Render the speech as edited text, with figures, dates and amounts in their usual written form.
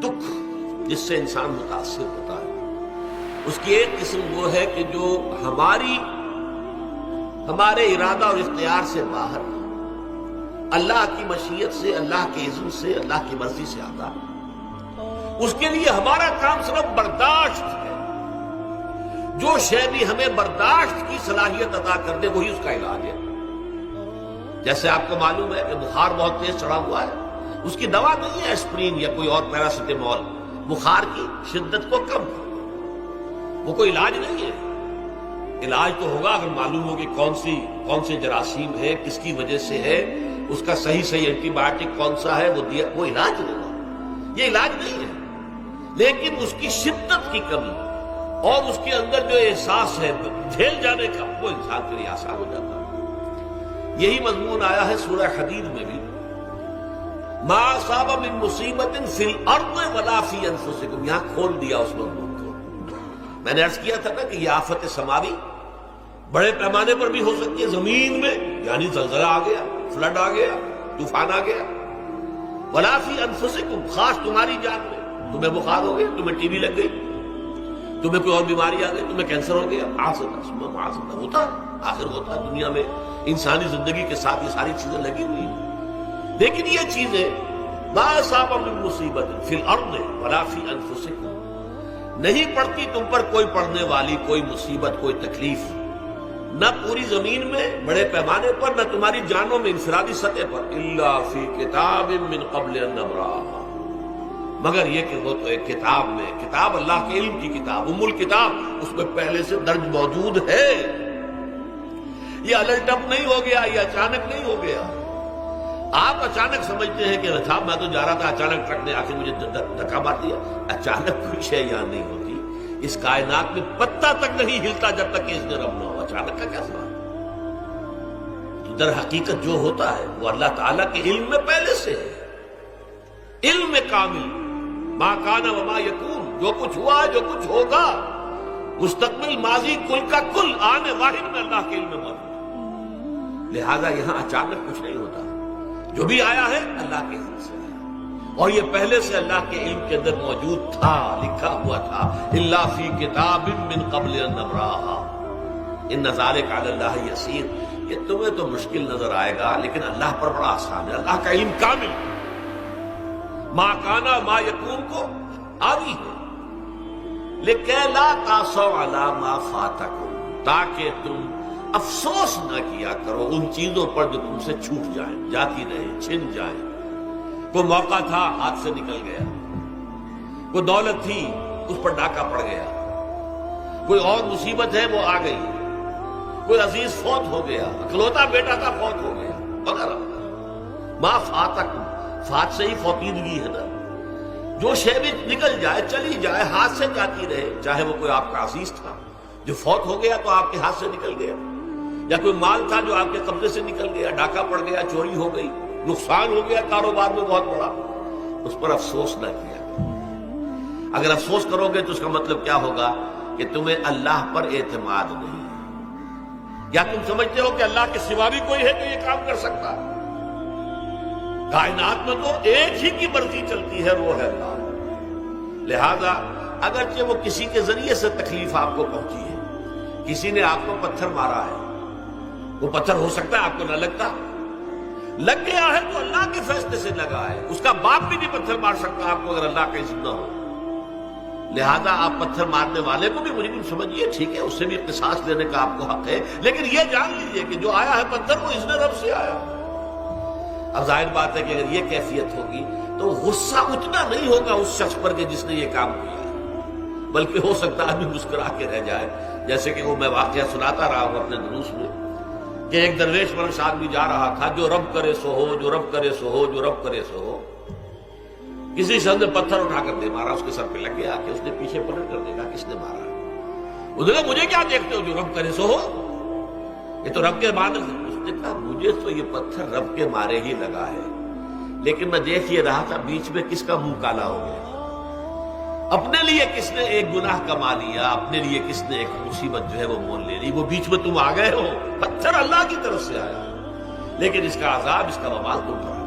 دکھ جس سے انسان متاثر ہوتا ہے، اس کی ایک قسم وہ ہے کہ جو ہمارے ارادہ اور اختیار سے باہر، اللہ کی مشیت سے، اللہ کے اذن سے، اللہ کی مرضی سے آتا ہے۔ اس کے لیے ہمارا کام صرف برداشت ہے۔ جو شے بھی ہمیں برداشت کی صلاحیت عطا کر دے وہی اس کا علاج ہے۔ جیسے آپ کو معلوم ہے کہ بخار بہت تیز چڑھا ہوا ہے، اس کی دوا نہیں ہے اسپرین یا کوئی اور پیراسیٹامول، بخار کی شدت کو کم کر، وہ کوئی علاج نہیں ہے۔ علاج تو ہوگا اگر معلوم ہو کہ کون سے جراثیم ہے، کس کی وجہ سے ہے، اس کا صحیح اینٹی بایوٹک کون سا ہے، وہ علاج ہوگا۔ یہ علاج نہیں ہے، لیکن اس کی شدت کی کمی اور اس کے اندر جو احساس ہے جھیل جانے کا، وہ انسان کے لیے آسان ہو جاتا ہے۔ یہی مضمون آیا ہے سورہ حدید میں بھی، ما اصاب من مصیبت فی الارض ولا فی انفسکم، یہاں کھول دیا اس مضمون کو۔ میں نے عرض کیا تھا نا کہ یہ آفت سماوی بڑے پیمانے پر بھی ہو سکتی ہے، زمین میں یعنی زلزلہ آ گیا، فلڈ آ گیا، طوفان آ گیا، ولا فی انفسکم، خاص تمہاری جان میں، تمہیں بخار ہو گیا، تمہیں ٹی بی لگ گئی، تمہیں کوئی اور بیماری آ گئی، تمہیں کینسر ہو گیا، ہوتا آخر ہوتا ہے دنیا میں، انسانی زندگی کے ساتھ یہ ساری چیزیں لگی ہوئی ہیں۔ لیکن یہ چیزیں ما اصاب من مصیبت فی الارض ولا فی انفسکم، نہیں پڑتی تم پر کوئی پڑنے والی کوئی مصیبت، کوئی تکلیف، نہ پوری زمین میں بڑے پیمانے پر، نہ تمہاری جانوں میں انفرادی سطح پر، الا فی کتاب من قبل ان نبرأها، مگر یہ کہ وہ تو ایک کتاب میں، کتاب اللہ کے علم کی کتاب، الکتاب، اس میں پہلے سے درج موجود ہے۔ یہ الٹپ نہیں ہو گیا، یہ اچانک نہیں ہو گیا۔ آپ اچانک سمجھتے ہیں کہ صاحب میں تو جا رہا تھا، اچانک ٹرک نے آ کے مجھے دھکا مار دیا۔ اچانک کوئی شے یہاں نہیں ہوتی، اس کائنات میں پتہ تک نہیں ہلتا جب تک کہ اس نے رب نہ ہو۔ اچانک کا کیا سوال؟ تو در حقیقت جو ہوتا ہے وہ اللہ تعالیٰ کے علم میں پہلے سے ہے، علم کامل، ما کان وما یکون، جو کچھ ہوا جو کچھ ہوگا، مستقبل، ماضی، کل کا کل، آنے واحد میں اللہ کے علم میں موجود ہے۔ لہذا یہاں اچانک کچھ نہیں ہوتا، جو بھی آیا ہے اللہ کے علم سے ہے، اور یہ پہلے سے اللہ کے علم کے اندر موجود تھا، لکھا ہوا تھا، الا فی کتاب من قبل ان نبرأها ان ذلک علی اللہ یسیر۔ یہ تمہیں تو مشکل نظر آئے گا لیکن اللہ پر بڑا آسان ہے، اللہ کا علم کامل ہے۔ ما کانا ما یکون کو آوی ہے، لکہ لا تاسوا علی ما فاتکم، تاکہ تم افسوس نہ کیا کرو ان چیزوں پر جو تم سے چھوٹ جائیں، جاتی رہیں، چھن جائیں۔ کوئی موقع تھا ہاتھ سے نکل گیا، کوئی دولت تھی اس پر ڈاکہ پڑ گیا، کوئی اور مصیبت ہے وہ آ گئی، کوئی عزیز فوت ہو گیا، اکلوتا بیٹا تھا فوت ہو گیا وغیرہ۔ ما فاتکم، فات سے ہی فوتیدگی ہے نا، جو شے بھی نکل جائے، چلی جائے، ہاتھ سے جاتی رہے، چاہے وہ کوئی آپ کا عزیز تھا جو فوت ہو گیا تو آپ کے ہاتھ سے نکل گیا، یا کوئی مال تھا جو آپ کے قبضے سے نکل گیا، ڈاکہ پڑ گیا، چوری ہو گئی، نقصان ہو گیا کاروبار میں بہت بڑا، اس پر افسوس نہ کیا۔ اگر افسوس کرو گے تو اس کا مطلب کیا ہوگا کہ تمہیں اللہ پر اعتماد نہیں ہے، یا تم سمجھتے ہو کہ اللہ کے سوا بھی کوئی ہے جو یہ کام کر سکتا؟ کائنات میں تو ایک ہی کی مرضی چلتی ہے، وہ ہے اللہ۔ لہذا اگرچہ وہ کسی کے ذریعے سے تکلیف آپ کو پہنچی ہے، کسی نے آپ کو پتھر مارا ہے، وہ پتھر ہو سکتا ہے آپ کو نہ لگتا، لگ گیا ہے تو اللہ کے فیصلے سے لگا ہے، اس کا باپ بھی نہیں پتھر مار سکتا آپ کو اگر اللہ کا اذن نہ ہو۔ لہذا آپ پتھر مارنے والے کو بھی مجرم سمجھیے، ٹھیک ہے، اس سے بھی قصاص لینے کا آپ کو حق ہے، لیکن یہ جان لیجئے کہ جو آیا ہے پتھر وہ اذن رب سے آیا۔ اب ظاہر بات ہے کہ اگر یہ کیفیت ہوگی تو غصہ اتنا نہیں ہوگا اس شخص پر کہ جس نے یہ کام کیا ہے، بلکہ ہو سکتا ہے آدمی مسکرا کے رہ جائے، جیسے کہ وہ میں واقعہ سناتا رہا ہوں اپنے دروس میں کہ ایک درویش پرش آدمی جا رہا تھا، جو رب کرے سو ہو، جو رب کرے سو ہو، جو رب کرے سو ہو۔ کسی شخص نے پتھر اٹھا کر دے مارا، اس کے سر پہ لگ گیا کہ اس نے پیچھے پلٹ کر دیکھا کس نے مارا۔ اس نے کہا مجھے کیا دیکھتے ہو، جو رب کرے سو ہو، یہ تو رب کے مارنے سے۔ اس نے کہا مجھے تو یہ پتھر رب کے مارے ہی لگا ہے، لیکن میں دیکھ یہ رہا تھا بیچ میں کس کا منہ کالا ہو گیا، اپنے لیے کس نے ایک گناہ کما لیا، اپنے لیے کس نے ایک مصیبت جو ہے وہ مول لے لی، وہ بیچ میں تم آ گئے ہو۔ پتھر اللہ کی طرف سے آیا، لیکن اس کا عذاب، اس کا وبال تم پر